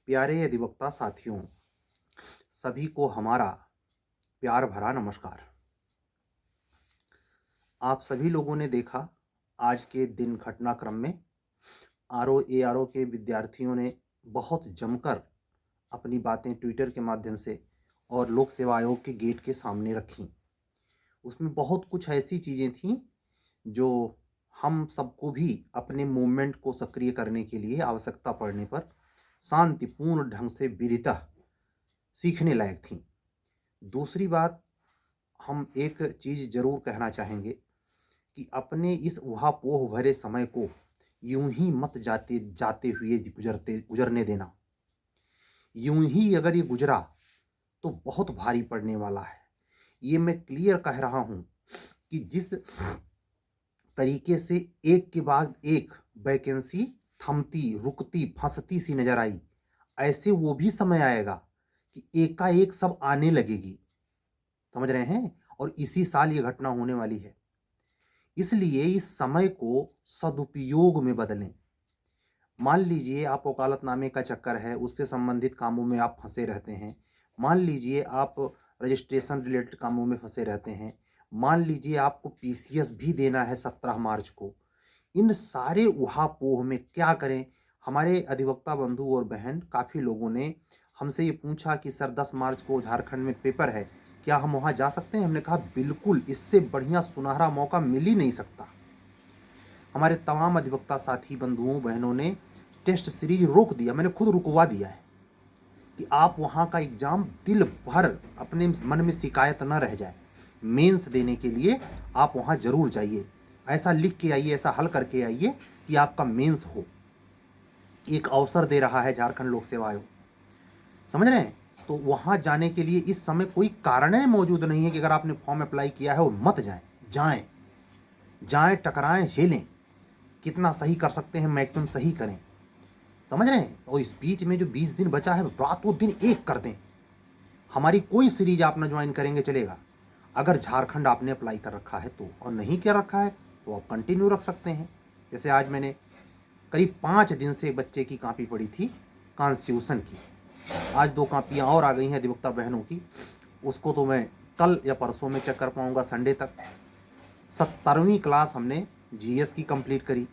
प्यारे अधिवक्ता साथियों, सभी को हमारा प्यार भरा नमस्कार। आप सभी लोगों ने देखा आज के दिन घटनाक्रम में आरओ के विद्यार्थियों ने बहुत जमकर अपनी बातें ट्विटर के माध्यम से और लोक सेवा आयोग के गेट के सामने रखीं। उसमें बहुत कुछ ऐसी चीज़ें थीं जो हम सबको भी अपने मूवमेंट को सक्रिय करने के लिए आवश्यकता पड़ने पर शांतिपूर्ण ढंग से विधितः सीखने लायक थीं। दूसरी बात, हम एक चीज़ ज़रूर कहना चाहेंगे कि अपने इस उहापोह भरे समय को यूं ही मत जाते हुए गुजरने देना। यूं ही अगर ये गुजरा तो बहुत भारी पड़ने वाला है। ये मैं क्लियर कह रहा हूं कि जिस तरीके से एक के बाद एक वैकेंसी थमती, रुकती, फंसती सी नजर आई, ऐसे वो भी समय आएगा कि एकाएक सब आने लगेगी। समझ रहे हैं? और इसी साल ये घटना होने वाली है। इसलिए इस समय को सदुपयोग में बदलें। मान लीजिए आप वकालतनामे का चक्कर है, उससे संबंधित कामों में आप फंसे रहते हैं। मान लीजिए आप रजिस्ट्रेशन रिलेटेड कामों में फंसे रहते हैं। मान लीजिए आपको पीसीएस भी देना है 17 मार्च को। इन सारे उहापोह में क्या करें? हमारे अधिवक्ता बंधु और बहन काफ़ी लोगों ने हमसे ये पूछा कि सर 10 मार्च को झारखंड में पेपर है, क्या हम वहाँ जा सकते हैं? हमने कहा बिल्कुल, इससे बढ़िया सुनहरा मौका मिल ही नहीं सकता। हमारे तमाम अधिवक्ता साथी बंधुओं बहनों ने टेस्ट सीरीज रोक दिया, मैंने खुद रुकवा दिया है कि आप वहाँ का एग्ज़ाम दिल भर अपने मन में शिकायत न रह जाए। मेंस देने के लिए आप वहाँ ज़रूर जाइए, ऐसा लिख के आइए, ऐसा हल करके आइए कि आपका मेंस हो। एक अवसर दे रहा है झारखंड लोक सेवा आयोग, समझ रहे हैं? तो वहाँ जाने के लिए इस समय कोई कारण मौजूद नहीं है कि अगर आपने फॉर्म अप्लाई किया है और मत जाएं। जाएं, जाएं, टकराएं, झेलें, कितना सही कर सकते हैं मैक्सिमम सही करें। समझ रहे हैं? और इस बीच में जो 20 दिन बचा है, रातों दिन एक कर दें। हमारी कोई सीरीज आप ना ज्वाइन करेंगे चलेगा, अगर झारखंड आपने अप्लाई कर रखा है तो, और नहीं क्या रखा है तो आप कंटिन्यू रख सकते हैं। जैसे आज मैंने करीब 5 दिन से बच्चे की कॉपी पड़ी थी कॉन्स्टिट्यूशन की, आज 2 कॉपियाँ और आ गई हैं अधिवक्ता बहनों की। उसको तो मैं कल या परसों में चेक कर पाऊँगा, संडे तक। 17वीं क्लास हमने जीएस की कंप्लीट करी।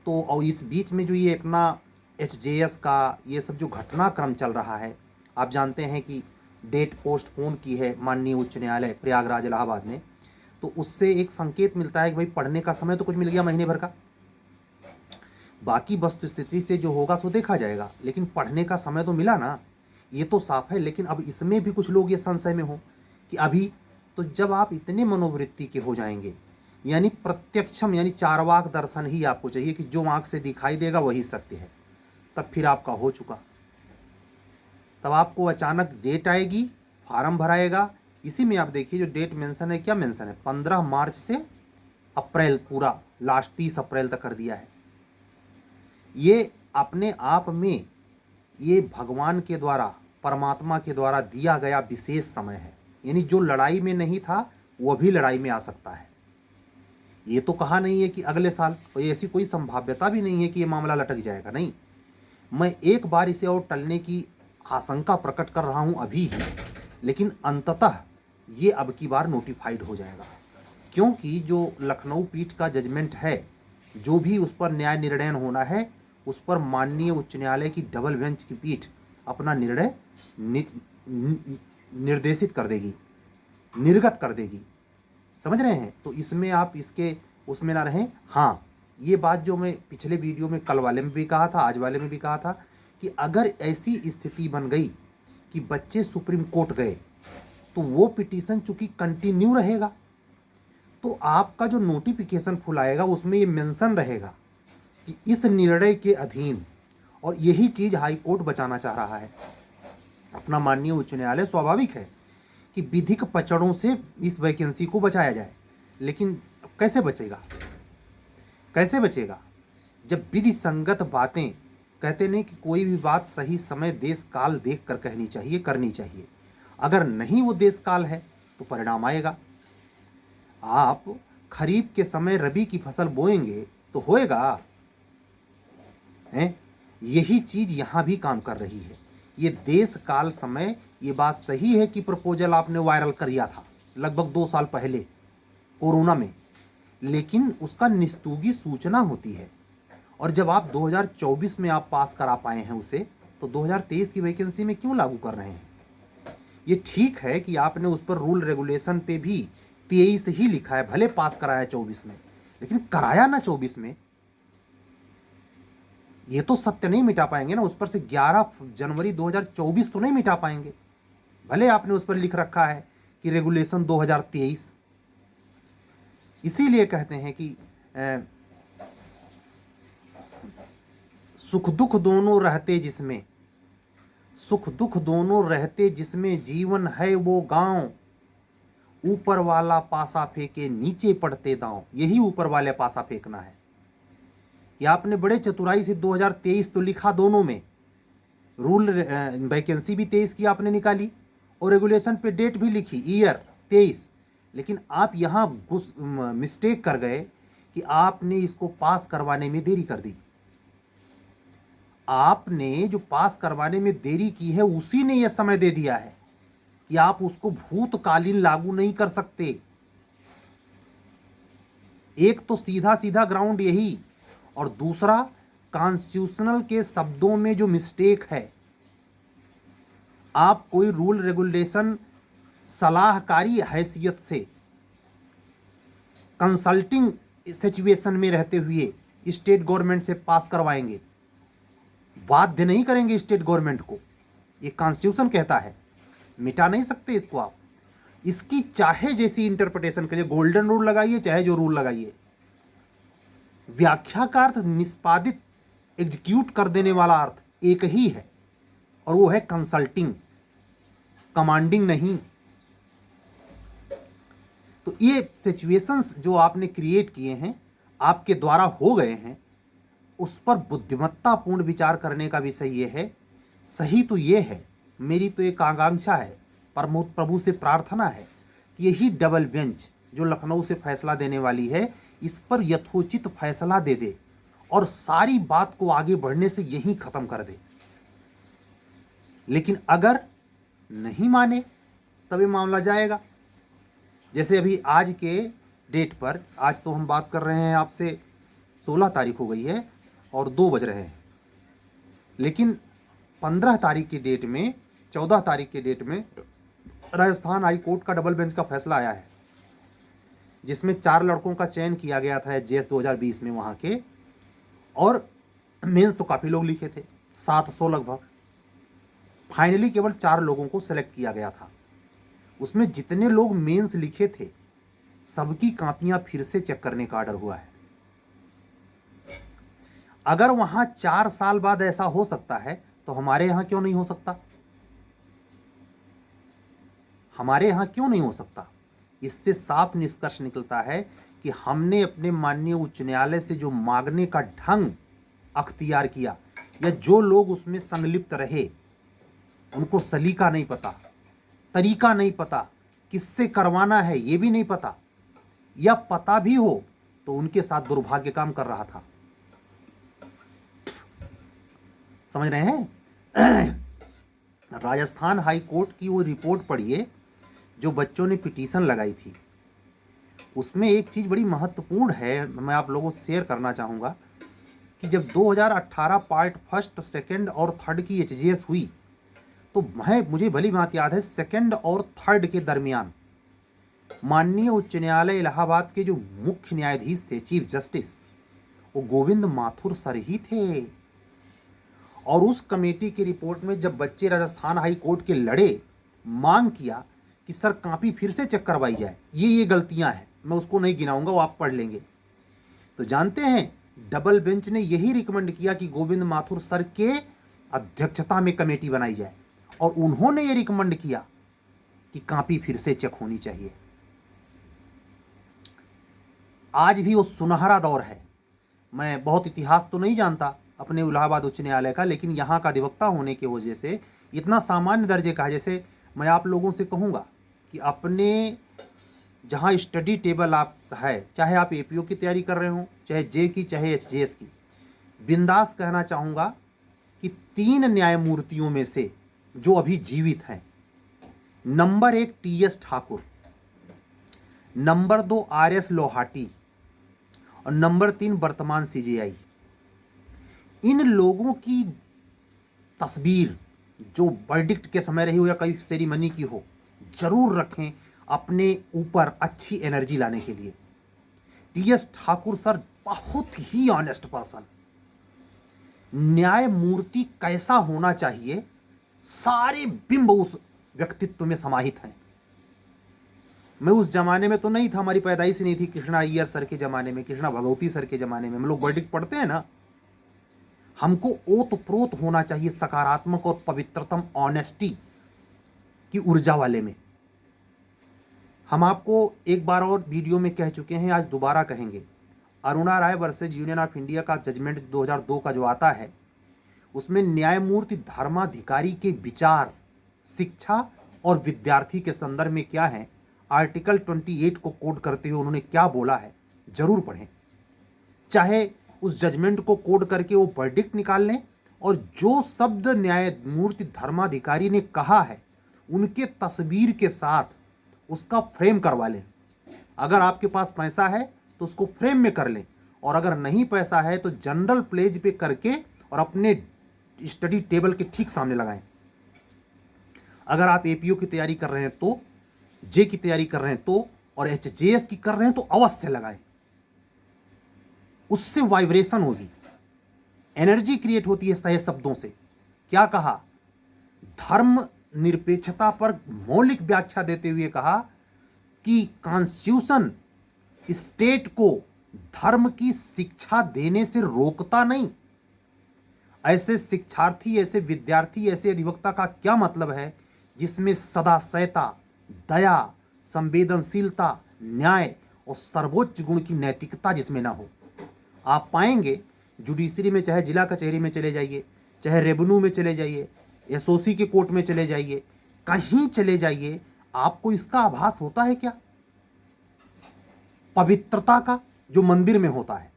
तो और इस बीच में जो ये अपना एचजेएस का ये सब जो घटनाक्रम चल रहा है, आप जानते हैं कि डेट पोस्टपोन की है माननीय उच्च न्यायालय प्रयागराज इलाहाबाद ने। तो उससे एक संकेत मिलता है कि भाई पढ़ने का समय तो कुछ मिल गया महीने भर का, बाकी वस्तु स्थिति से जो होगा सो देखा जाएगा, लेकिन पढ़ने का समय तो मिला ना, ये तो साफ है। लेकिन अब इसमें भी कुछ लोग ये संशय में हो कि अभी तो जब आप इतने मनोवृत्ति के हो जाएंगे, यानी प्रत्यक्षम यानी चारवाक दर्शन ही आपको चाहिए कि जो आंख से दिखाई देगा वही सत्य है, तब फिर आपका हो चुका। तब आपको अचानक डेट आएगी, फार्म भराएगा। इसी में आप देखिए जो डेट मेंशन है, क्या मेंशन है, 15 मार्च से अप्रैल, पूरा लास्ट 30 अप्रैल तक कर दिया है। ये अपने आप में ये भगवान के द्वारा, परमात्मा के द्वारा दिया गया विशेष समय है। यानी जो लड़ाई में नहीं था वो भी लड़ाई में आ सकता है। ये तो कहा नहीं है कि अगले साल, और ऐसी कोई संभाव्यता भी नहीं है कि ये मामला लटक जाएगा, नहीं। मैं एक बार इसे और टलने की आशंका प्रकट कर रहा हूं अभी ही, लेकिन अंततः ये अब की बार नोटिफाइड हो जाएगा, क्योंकि जो लखनऊ पीठ का जजमेंट है, जो भी उस पर न्याय निर्णय होना है, उस पर माननीय उच्च न्यायालय की डबल बेंच की पीठ अपना निर्णय निर्देशित कर देगी, निर्गत कर देगी। समझ रहे हैं? तो इसमें आप इसके उसमें ना रहें। हाँ, ये बात जो मैं पिछले वीडियो में कल वाले में भी कहा था, आज वाले में भी कहा था कि अगर ऐसी स्थिति बन गई कि बच्चे सुप्रीम कोर्ट गए तो वो पिटीशन चूंकि कंटिन्यू रहेगा, तो आपका जो नोटिफिकेशन फुल आएगा उसमें ये मेंशन रहेगा कि इस निर्णय के अधीन, और यही चीज़ हाई कोर्ट बचाना चाह रहा है। अपना माननीय उच्च न्यायालय स्वाभाविक है कि विधिक पचड़ों से इस वैकेंसी को बचाया जाए, लेकिन कैसे बचेगा? कैसे बचेगा जब विधि संगत बातें, कहते नहीं कि कोई भी बात सही समय देश काल देख कर कहनी चाहिए, करनी चाहिए। अगर नहीं वो देश काल है तो परिणाम आएगा। आप खरीफ के समय रबी की फसल बोएंगे तो होएगा हैं, यही चीज़ यहाँ भी काम कर रही है। ये देश काल समय, ये बात सही है कि प्रपोजल आपने वायरल किया था लगभग 2 साल पहले कोरोना में, लेकिन उसका निस्तूगी सूचना होती है। और जब आप 2024 में आप पास करा पाए हैं उसे, तो 2023 की वैकेंसी में क्यों लागू कर रहे हैं? ये ठीक है कि आपने उस पर रूल रेगुलेशन पे भी 23 ही लिखा है, भले पास कराया 24 में, लेकिन कराया ना 24 में। ये तो सत्य नहीं मिटा पाएंगे ना, उस पर से 11 जनवरी 2024 तो नहीं मिटा पाएंगे। भले आपने उस पर लिख रखा है कि रेगुलेशन 2023। इसीलिए कहते हैं कि सुख दुख दोनों रहते जिसमें, सुख दुख दोनों रहते जिसमें जीवन है वो गांव, ऊपर वाला पासा फेंके नीचे पड़ते दांव। यही ऊपर वाले पासा फेंकना है। ये आपने बड़े चतुराई से 2023 तो लिखा दोनों में, रूल वैकेंसी भी 23 की आपने निकाली और रेगुलेशन पे डेट भी लिखी ईयर 23, लेकिन आप यहाँ मिस्टेक कर गए कि आपने इसको पास करवाने में देरी कर दी। आपने जो पास करवाने में देरी की है उसी ने यह समय दे दिया है कि आप उसको भूतकालीन लागू नहीं कर सकते। एक तो सीधा सीधा ग्राउंड यही, और दूसरा कॉन्स्टिट्यूशनल के शब्दों में जो मिस्टेक है। आप कोई रूल रेगुलेशन सलाहकारी हैसियत से कंसल्टिंग सिचुएशन में रहते हुए स्टेट गवर्नमेंट से पास करवाएंगे, बाध्य नहीं करेंगे स्टेट गवर्नमेंट को। ये कॉन्स्टिट्यूशन कहता है, मिटा नहीं सकते इसको आप। इसकी चाहे जैसी इंटरप्रिटेशन करिए, गोल्डन रूल लगाइए चाहे जो रूल लगाइए, व्याख्या का अर्थ निष्पादित, एग्जीक्यूट कर देने वाला अर्थ एक ही है, और वो है कंसल्टिंग, कमांडिंग नहीं। तो ये सिचुएशंस जो आपने क्रिएट किए हैं, आपके द्वारा हो गए हैं, उस पर बुद्धिमत्तापूर्ण विचार करने का विषय ये है। सही तो ये है, मेरी तो एक आकांक्षा है, प्रभु से प्रार्थना है कि यही डबल बेंच जो लखनऊ से फैसला देने वाली है, इस पर यथोचित फैसला दे दे और सारी बात को आगे बढ़ने से यहीं खत्म कर दे। लेकिन अगर नहीं माने तब ये मामला जाएगा। जैसे अभी आज के डेट पर, आज तो हम बात कर रहे हैं आपसे 16 तारीख हो गई है और 2 बज रहे हैं, लेकिन 15 तारीख की डेट में, 14 तारीख की डेट में राजस्थान हाई कोर्ट का डबल बेंच का फैसला आया है, जिसमें 4 लड़कों का चयन किया गया था जेएस 2020 में वहाँ के, और मेंस तो काफ़ी लोग लिखे थे, 700 लगभग। फाइनली केवल 4 लोगों को सेलेक्ट किया गया था। उसमें जितने लोग मेंस लिखे थे सबकी कापियां फिर से चेक करने का ऑर्डर हुआ है। अगर वहां 4 साल बाद ऐसा हो सकता है तो हमारे यहां क्यों नहीं हो सकता? हमारे यहां क्यों नहीं हो सकता? इससे साफ निष्कर्ष निकलता है कि हमने अपने माननीय उच्च न्यायालय से जो मांगने का ढंग अख्तियार किया, या जो लोग उसमें संलिप्त रहे उनको सलीका नहीं पता, तरीका नहीं पता, किससे करवाना है ये भी नहीं पता, या पता भी हो तो उनके साथ दुर्भाग्य काम कर रहा था। समझ रहे हैं? राजस्थान हाई कोर्ट की वो रिपोर्ट पढ़िए जो बच्चों ने पिटीशन लगाई थी। उसमें एक चीज़ बड़ी महत्वपूर्ण है, मैं आप लोगों से शेयर करना चाहूँगा कि जब 2018 पार्ट 1, 2 और 3 की एचजीएस हुई, तो मुझे भली बात याद है 2 और 3 के दरमियान माननीय उच्च न्यायालय इलाहाबाद के जो मुख्य न्यायाधीश थे, चीफ जस्टिस, वो गोविंद माथुर सर ही थे। और उस कमेटी की रिपोर्ट में जब बच्चे राजस्थान हाई कोर्ट के लड़े, मांग किया कि सर कापी फिर से चेक करवाई जाए, ये गलतियां हैं, मैं उसको नहीं गिनाऊंगा, वो आप पढ़ लेंगे। तो जानते हैं डबल बेंच ने यही रिकमेंड किया कि गोविंद माथुर सर के अध्यक्षता में कमेटी बनाई जाए, और उन्होंने ये रिकमेंड किया कि कापी फिर से चेक होनी चाहिए। आज भी वो सुनहरा दौर है। मैं बहुत इतिहास तो नहीं जानता अपने इलाहाबाद उच्च न्यायालय का, लेकिन यहाँ का अधिवक्ता होने की वजह से इतना सामान्य दर्जे का है। जैसे मैं आप लोगों से कहूँगा कि अपने जहाँ स्टडी टेबल आप है, चाहे आप एपीओ की तैयारी कर रहे हो, चाहे जे की, चाहे एचजीएस की, बिंदास कहना चाहूँगा कि 3 न्यायमूर्तियों में से जो अभी जीवित हैं, number 1 T.S.. Thakur, number 2 RS. Lohati और नंबर 3 वर्तमान सीजेआई, इन लोगों की तस्वीर जो वर्डिक्ट के समय रही हो या कई सेरेमनी की हो, जरूर रखें अपने ऊपर अच्छी एनर्जी लाने के लिए। टी.एस. ठाकुर सर बहुत ही ऑनेस्ट पर्सन, न्यायमूर्ति कैसा होना चाहिए सारे बिंब उस व्यक्तित्व में समाहित हैं। मैं उस जमाने में तो नहीं था, हमारी पैदाइश ही नहीं थी, कृष्णा अय्यर सर के जमाने में, कृष्णा भगवती सर के जमाने में हम लोग वर्डिक्ट पढ़ते हैं ना। हमको ओतप्रोत होना चाहिए सकारात्मक और पवित्रतम ऑनेस्टी की ऊर्जा वाले में। हम आपको एक बार और वीडियो में कह चुके हैं, आज दोबारा कहेंगे। अरुणा राय वर्सेज यूनियन ऑफ इंडिया का जजमेंट 2002 का जो आता है, उसमें न्यायमूर्ति धर्माधिकारी के विचार, शिक्षा और विद्यार्थी के संदर्भ में क्या है, आर्टिकल 28 को कोड करते हुए उन्होंने क्या बोला है, जरूर पढ़ें। चाहे उस जजमेंट को कोड करके वो वर्डिक्ट निकाल लें और जो शब्द न्यायमूर्ति धर्माधिकारी ने कहा है उनके तस्वीर के साथ उसका फ्रेम करवा लें। अगर आपके पास पैसा है तो उसको फ्रेम में कर लें, और अगर नहीं पैसा है तो जनरल पेज पे करके और अपने स्टडी टेबल के ठीक सामने लगाएं। अगर आप एपीओ की तैयारी कर रहे हैं तो, जे की तैयारी कर रहे हैं तो, और एचजेएस की कर रहे हैं तो अवश्य लगाएं। उससे वाइब्रेशन होगी, एनर्जी क्रिएट होती है सही शब्दों से। क्या कहा? धर्म निरपेक्षता पर मौलिक व्याख्या देते हुए कहा कि कॉन्स्टिट्यूशन स्टेट को धर्म की शिक्षा देने से रोकता नहीं। ऐसे शिक्षार्थी, ऐसे विद्यार्थी, ऐसे अधिवक्ता का क्या मतलब है जिसमें सदाशयता, दया, संवेदनशीलता, न्याय और सर्वोच्च गुण की नैतिकता जिसमें ना हो। आप पाएंगे जुडिशरी में, चाहे जिला कचहरी में चले जाइए, चाहे रेवेन्यू में चले जाइए, एसओसी के कोर्ट में चले जाइए, कहीं चले जाइए, आपको इसका आभास होता है क्या? पवित्रता का जो मंदिर में होता है।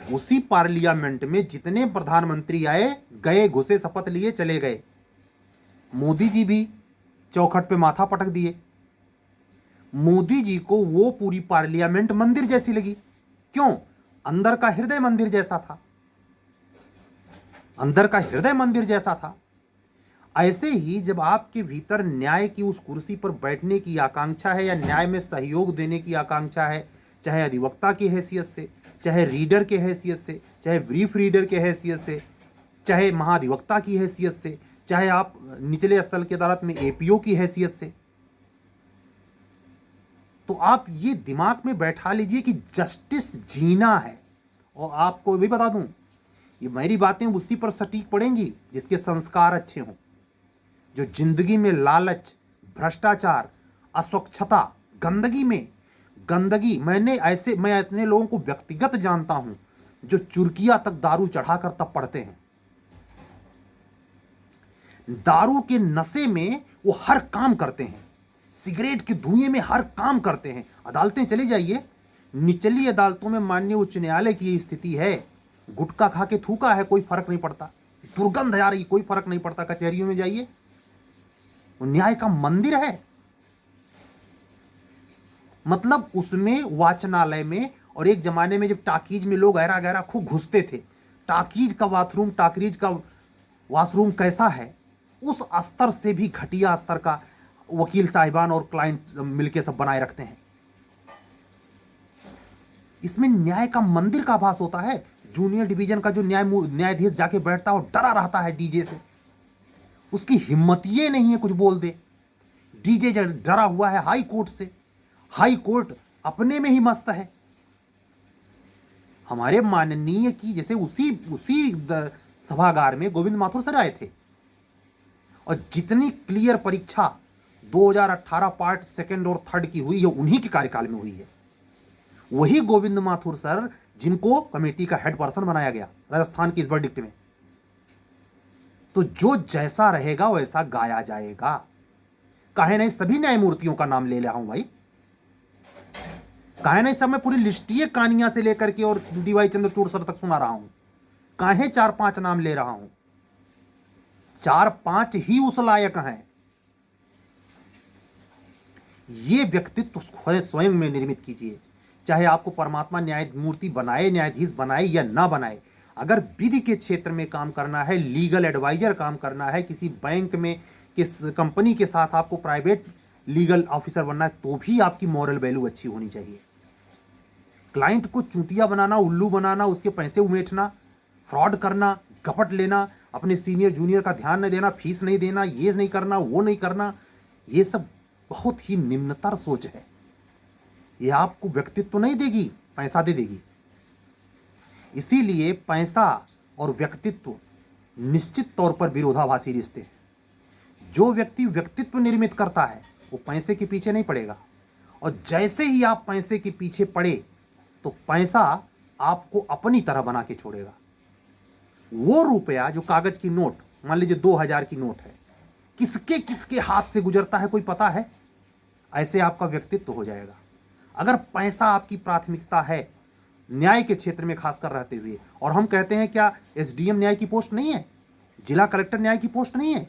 उसी पार्लियामेंट में जितने प्रधानमंत्री आए गए, घुसे, शपथ लिए, चले गए, मोदी जी भी चौखट पे माथा पटक दिए। मोदी जी को वो पूरी पार्लियामेंट मंदिर जैसी लगी। क्यों? अंदर का हृदय मंदिर जैसा था, अंदर का हृदय मंदिर जैसा था। ऐसे ही जब आपके भीतर न्याय की उस कुर्सी पर बैठने की आकांक्षा है या न्याय में सहयोग देने की आकांक्षा है, चाहे अधिवक्ता की हैसियत से, चाहे रीडर के हैसियत से, चाहे ब्रीफ रीडर के हैसियत से, चाहे महाधिवक्ता की हैसियत से, चाहे आप निचले स्तर की अदालत में एपीओ की हैसियत से, तो आप ये दिमाग में बैठा लीजिए कि जस्टिस जीना है। और आपको भी बता दूं, ये मेरी बातें उसी पर सटीक पड़ेंगी जिसके संस्कार अच्छे हों, जो जिंदगी में लालच, भ्रष्टाचार, अस्वच्छता, गंदगी, मैं इतने लोगों को व्यक्तिगत जानता हूं जो चुरकिया तक दारू चढ़ाकर तब पढ़ते हैं। दारू के नशे में वो हर काम करते हैं, सिगरेट के धुएं में हर काम करते हैं। अदालतें चली जाइए, निचली अदालतों में माननीय उच्च न्यायालय की ये स्थिति है, गुटखा खा के थूका है, कोई फर्क नहीं पड़ता, दुर्गंध आ रही, कोई फर्क नहीं पड़ता। कचहरियों में जाइए, वो न्याय का मंदिर है। मतलब उसमें वाचनालय में, और एक जमाने में जब टाकीज में लोग गहरा गहरा खूब घुसते थे, टाकीज का बाथरूम, टाकीज का वॉशरूम कैसा है, उस स्तर से भी घटिया स्तर का वकील साहिबान और क्लाइंट मिलके सब बनाए रखते हैं। इसमें न्याय का मंदिर का आभास होता है। जूनियर डिवीजन का जो न्यायाधीश जाके बैठता है और डरा रहता है डीजे से, उसकी हिम्मत ये नहीं है कुछ बोल दे। डीजे डरा हुआ है हाई कोर्ट से, हाई कोर्ट अपने में ही मस्त है। हमारे माननीय की जैसे उसी सभागार में गोविंद माथुर सर आए थे, और जितनी क्लियर परीक्षा 2018 पार्ट 2 और 3 की हुई है उन्हीं के कार्यकाल में हुई है। वही गोविंद माथुर सर जिनको कमेटी का हेड पर्सन बनाया गया राजस्थान की इस वर्डिक्ट में। तो जो जैसा रहेगा वैसा गाया जाएगा। काहे नहीं सभी न्यायमूर्तियों का नाम ले रहा हूं भाई, काहे नहीं सब मैं पूरी लिस्टिए कानिया से लेकर के और डीवाई चंद्रचूड़ सर तक सुना रहा हूं, काहे 4-5 नाम ले रहा हूं। 4-5 ही उस लायक हैं। ये व्यक्तित्व स्वयं में निर्मित कीजिए। चाहे आपको परमात्मा न्यायमूर्ति बनाए, न्यायाधीश बनाए या ना बनाए, अगर विधि के क्षेत्र में काम करना है, लीगल एडवाइजर काम करना है, किसी बैंक में, किस कंपनी के साथ आपको प्राइवेट लीगल ऑफिसर बनना है, तो भी आपकी मॉरल वैल्यू अच्छी होनी चाहिए। क्लाइंट को चूतिया बनाना, उल्लू बनाना, उसके पैसे उमेटना, फ्रॉड करना, गपट लेना, अपने सीनियर जूनियर का ध्यान नहीं देना, फीस नहीं देना, ये नहीं करना, वो नहीं करना, ये सब बहुत ही निम्नतर सोच है। ये आपको व्यक्तित्व नहीं देगी, पैसा दे देगी। इसीलिए पैसा और व्यक्तित्व निश्चित तौर पर विरोधाभासी रिश्ते हैं। जो व्यक्ति व्यक्तित्व निर्मित करता है वो पैसे के पीछे नहीं पड़ेगा, और जैसे ही आप पैसे के पीछे पड़े तो पैसा आपको अपनी तरह बना के छोड़ेगा। वो रुपया जो कागज की नोट, मान लीजिए 2000 की नोट है, किसके किसके हाथ से गुजरता है कोई पता है? ऐसे आपका व्यक्तित्व हो जाएगा। अगर पैसा आपकी प्राथमिकता है न्याय के क्षेत्र में खासकर रहते हुए, और हम कहते हैं क्या एसडीएम न्याय की पोस्ट नहीं है, जिला कलेक्टर न्याय की पोस्ट नहीं है,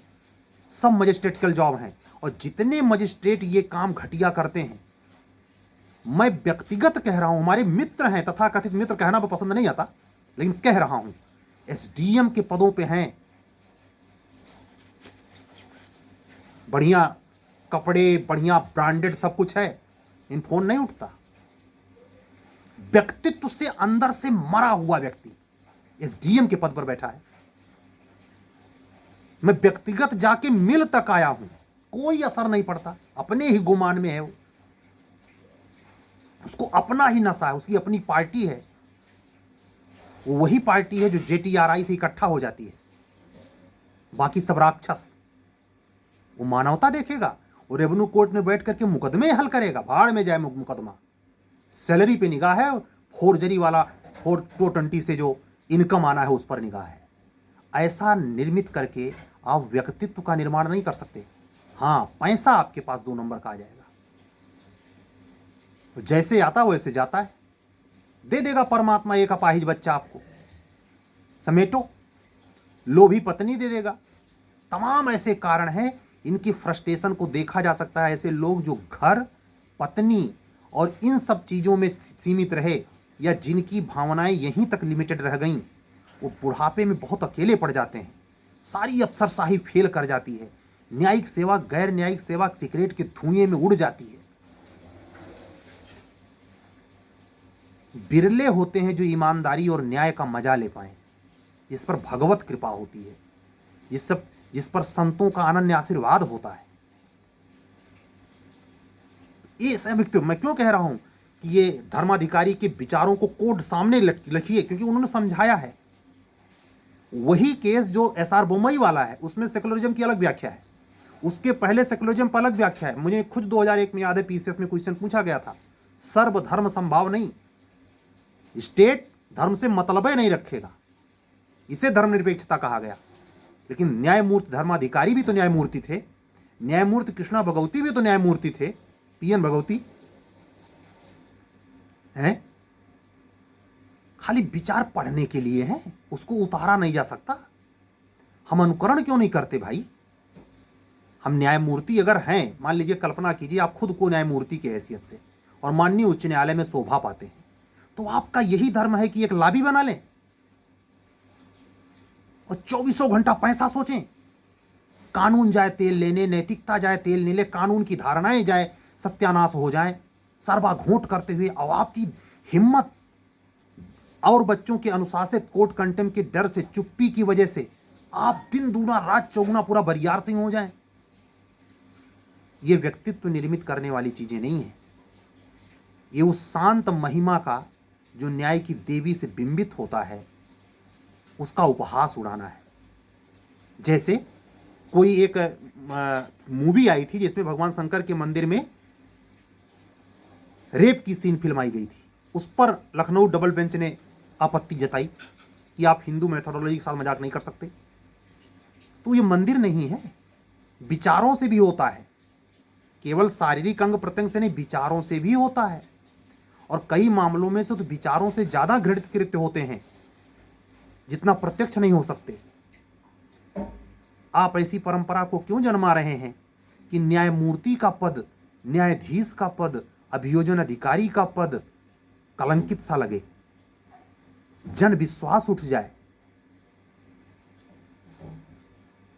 सब मजिस्ट्रेटिकल जॉब हैं। और जितने मजिस्ट्रेट ये काम घटिया करते हैं, मैं व्यक्तिगत कह रहा हूं, हमारे मित्र हैं, तथाकथित मित्र, कहना भी पसंद नहीं आता लेकिन कह रहा हूं, एसडीएम के पदों पे हैं, बढ़िया कपड़े, बढ़िया ब्रांडेड सब कुछ है, इन फोन नहीं उठता। व्यक्तित्व से अंदर से मरा हुआ व्यक्ति एसडीएम के पद पर बैठा है। मैं व्यक्तिगत जाके मिल तक आया हूं, कोई असर नहीं पड़ता, अपने ही गुमान में है वो, उसको अपना ही नशा है, उसकी अपनी पार्टी है, वो वही पार्टी है जो जेटीआरआई से इकट्ठा हो जाती है, बाकी सब राक्षस। वो मानवता देखेगा, वो रेवेन्यू कोर्ट में बैठ करके मुकदमे हल करेगा, भाड़ में जाए मुकदमा। सैलरी पे निगाह है, फोर्जरी वाला 420 से जो इनकम आना है उस पर निगाह है। ऐसा निर्मित करके आप व्यक्तित्व का निर्माण नहीं कर सकते। हाँ, पैसा आपके पास 2 नंबर का आ जाएगा, तो जैसे आता वैसे जाता है, दे देगा परमात्मा एक अपाहिज बच्चा आपको, समेटो, लोभी पत्नी दे देगा। तमाम ऐसे कारण हैं, इनकी फ्रस्ट्रेशन को देखा जा सकता है। ऐसे लोग जो घर, पत्नी और इन सब चीज़ों में सीमित रहे, या जिनकी भावनाएं यहीं तक लिमिटेड रह गईं, वो बुढ़ापे में बहुत अकेले पड़ जाते हैं। सारी अफसरशाही फेल कर जाती है, न्यायिक सेवा, गैर न्यायिक सेवा सिगरेट के धुएं में उड़ जाती है। बिरले होते हैं जो ईमानदारी और न्याय का मजा ले पाए, जिस पर भगवत कृपा होती है, जिस पर संतों का अनन्य आशीर्वाद होता है। ये सब मैं क्यों कह रहा हूं कि ये धर्माधिकारी के विचारों को कोड सामने लिखिए, क्योंकि उन्होंने समझाया है। वही केस जो एसआर बोम्मई वाला है, उसमें सेकुलरिज्म की अलग व्याख्या है, उसके पहले सेकुलरिज्म पर अलग व्याख्या है। मुझे खुद 2001 में याद है, पीसीएस में क्वेश्चन पूछा गया था, सर्वधर्म संभाव नहीं, स्टेट धर्म से मतलब ही नहीं रखेगा, इसे धर्मनिरपेक्षता कहा गया। लेकिन न्यायमूर्ति धर्माधिकारी भी तो न्यायमूर्ति थे, न्यायमूर्ति कृष्णा भगवती भी तो न्यायमूर्ति थे, पीएन भगवती हैं। खाली विचार पढ़ने के लिए है, उसको उतारा नहीं जा सकता। हम अनुकरण क्यों नहीं करते भाई? हम न्यायमूर्ति अगर हैं, मान लीजिए, कल्पना कीजिए आप खुद को न्यायमूर्ति की हैसियत से और माननीय उच्च न्यायालय में शोभा पाते हैं, तो आपका यही धर्म है कि एक लाबी बना लें और 24 घंटा पैसा सोचें, कानून जाए तेल लेने, नैतिकता जाए तेल लेने, कानून की धारणाएं जाए सत्यानाश हो जाए, सरबा घोंट करते हुए, और आपकी हिम्मत और बच्चों के अनुशासित कोर्ट कंटेम्प्ट के डर से, चुप्पी की वजह से आप दिन दूना रात चौगुना पूरा बरियार सिंह हो जाएं। ये व्यक्तित्व निर्मित करने वाली चीजें नहीं है। ये उस शांत महिमा का जो न्याय की देवी से बिंबित होता है, उसका उपहास उड़ाना है। जैसे कोई एक मूवी आई थी जिसमें भगवान शंकर के मंदिर में रेप की सीन फिल्माई गई थी, उस पर लखनऊ डबल बेंच ने आपत्ति जताई कि आप हिंदू मेथोडोलॉजी के साथ मजाक नहीं कर सकते। तो ये मंदिर नहीं है, विचारों से भी होता है, केवल शारीरिक अंग प्रत्यंग से नहीं, विचारों से भी होता है। और कई मामलों में से तो विचारों से ज्यादा घृणित कृत्य होते हैं जितना प्रत्यक्ष नहीं हो सकते। आप ऐसी परंपरा को क्यों जन्मा रहे हैं कि न्यायमूर्ति का पद, न्यायाधीश का पद, अभियोजन अधिकारी का पद कलंकित सा लगे, जन विश्वास उठ जाए?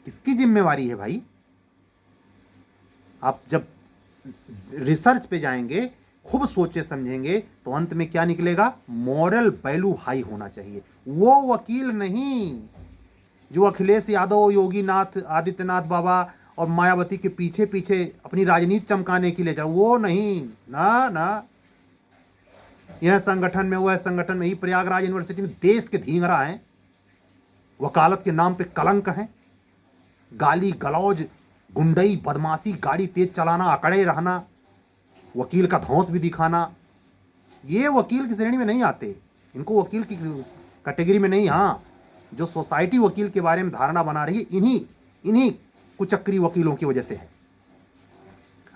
किसकी जिम्मेवारी है भाई? आप जब रिसर्च पे जाएंगे, खूब सोचे समझेंगे, तो अंत में क्या निकलेगा? मॉरल वैल्यू हाई होना चाहिए। वो वकील नहीं जो अखिलेश यादव, योगी नाथ, आदित्यनाथ बाबा और मायावती के पीछे पीछे अपनी राजनीति चमकाने के लिए चल, वो नहीं, ना ना। यह संगठन में, वह संगठन में, ही प्रयागराज यूनिवर्सिटी में देश के धींगरा हैं, वकालत के नाम पे कलंक हैं, गाली गलौज, गुंडई, बदमाशी, गाड़ी तेज चलाना, अकड़े रहना, वकील का धौंस भी दिखाना, ये वकील की श्रेणी में नहीं आते। इनको वकील की कैटेगरी में नहीं। हाँ, जो सोसाइटी वकील के बारे में धारणा बना रही है, इन्हीं कुचक्री वकीलों की वजह से है।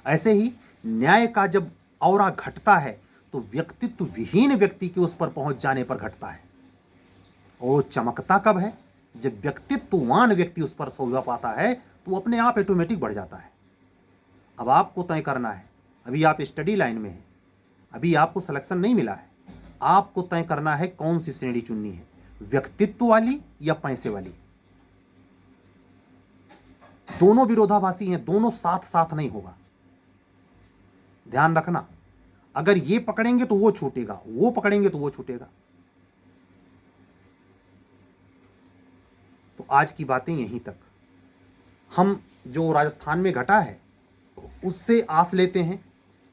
ऐसे ही न्याय का जब औरा घटता है तो व्यक्तित्व विहीन व्यक्ति के उस पर पहुंच जाने पर घटता है। और चमकता कब है? जब व्यक्तित्ववान व्यक्ति उस पर सौदा पाता है तो अपने आप ऑटोमेटिक बढ़ जाता है। अब आपको तय करना है, अभी आप स्टडी लाइन में हैं, अभी आपको सिलेक्शन नहीं मिला है, आपको तय करना है कौन सी श्रेणी चुननी है, व्यक्तित्व वाली या पैसे वाली। दोनों विरोधाभासी हैं, दोनों साथ साथ नहीं होगा। ध्यान रखना, अगर ये पकड़ेंगे तो वो छूटेगा, वो पकड़ेंगे तो वो छूटेगा। तो आज की बातें यहीं तक। हम जो राजस्थान में घटा है उससे आस लेते हैं।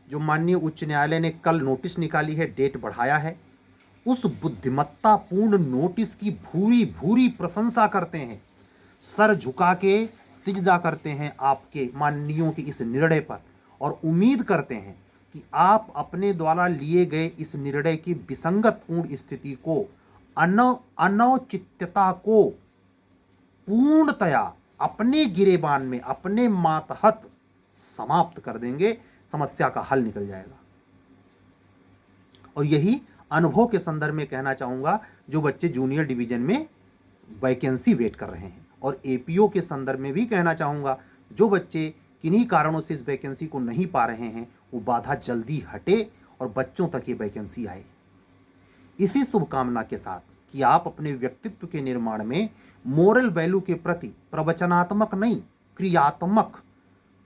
जो माननीय उच्च न्यायालय ने कल नोटिस निकाली है, डेट बढ़ाया है, उस बुद्धिमत्तापूर्ण नोटिस की भूरी भूरी प्रशंसा करते हैं, सर झुका के सिजदा करते हैं आपके माननीयों के इस निर्णय पर, और उम्मीद करते हैं कि आप अपने द्वारा लिए गए इस निर्णय की विसंगतपूर्ण स्थिति को, अनौचित्यता को पूर्णतया अपने गिरेबान में, अपने मातहत समाप्त कर देंगे। समस्या का हल निकल जाएगा। और यही अनुभव के संदर्भ में कहना चाहूंगा, जो बच्चे जूनियर डिवीजन में वैकेंसी वेट कर रहे हैं, और एपीओ के संदर्भ में भी कहना चाहूंगा, जो बच्चे किन्हीं कारणों से इस वैकेंसी को नहीं पा रहे हैं, वो बाधा जल्दी हटे और बच्चों तक ये वैकेंसी आए। इसी शुभकामना के साथ कि आप अपने व्यक्तित्व के निर्माण में मोरल वैल्यू के प्रति प्रवचनात्मक नहीं, क्रियात्मक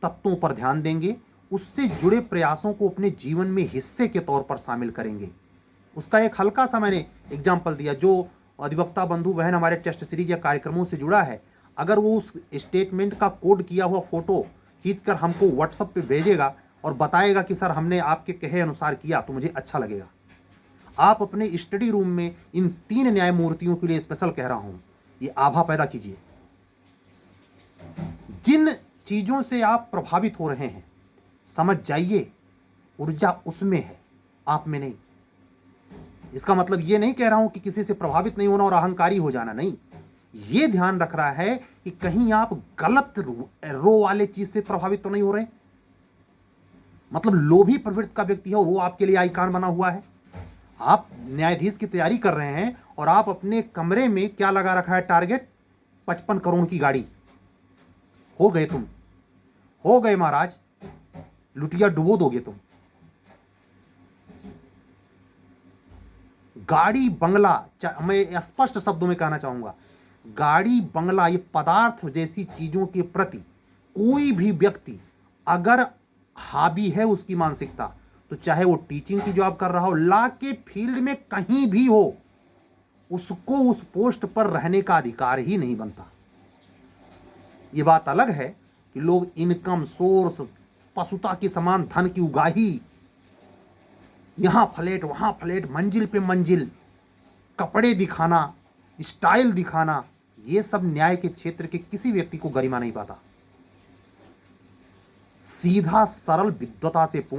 तत्वों पर ध्यान देंगे, उससे जुड़े प्रयासों को अपने जीवन में हिस्से के तौर पर शामिल करेंगे। उसका एक हल्का सा मैंने एग्जाम्पल दिया। जो अधिवक्ता बंधु बहन हमारे टेस्ट सीरीज या कार्यक्रमों से जुड़ा है, अगर वो उस स्टेटमेंट का कोड किया हुआ फोटो खींचकर हमको व्हाट्सएप पे भेजेगा और बताएगा कि सर हमने आपके कहे अनुसार किया, तो मुझे अच्छा लगेगा। आप अपने स्टडी रूम में इन 3 न्यायमूर्तियों के लिए स्पेशल कह रहा हूं, ये आभा पैदा कीजिए। जिन चीजों से आप प्रभावित हो रहे हैं, समझ जाइए ऊर्जा उसमें है, आप में नहीं। इसका मतलब ये नहीं कह रहा हूं कि किसी से प्रभावित नहीं होना और अहंकारी हो जाना, नहीं। ये ध्यान रख रहा है कि कहीं आप गलत रो वाले चीज से प्रभावित तो नहीं हो रहे। मतलब लोभी प्रवृत्ति का व्यक्ति है और वो आपके लिए आइकॉन बना हुआ है। आप न्यायाधीश की तैयारी कर रहे हैं और आप अपने कमरे में क्या लगा रखा है टारगेट? 55 करोड़ की गाड़ी। हो गए तुम, हो गए महाराज, लुटिया डुबो दोगे तुम। गाड़ी बंगला, मैं स्पष्ट शब्दों में कहना चाहूंगा, गाड़ी बंगला, ये पदार्थ जैसी चीजों के प्रति कोई भी व्यक्ति अगर हावी है उसकी मानसिकता, तो चाहे वो टीचिंग की जॉब कर रहा हो, ला के फील्ड में कहीं भी हो, उसको उस पोस्ट पर रहने का अधिकार ही नहीं बनता। ये बात अलग है कि लोग इनकम सोर्स, पशुता के समान धन की उगाही, यहां फ्लैट वहां फ्लैट, मंजिल पे मंजिल, कपड़े दिखाना, स्टाइल दिखाना, ये सब न्याय के क्षेत्र के किसी व्यक्ति को गरिमा नहीं पाता। सीधा सरल विद्वता से पूर्ण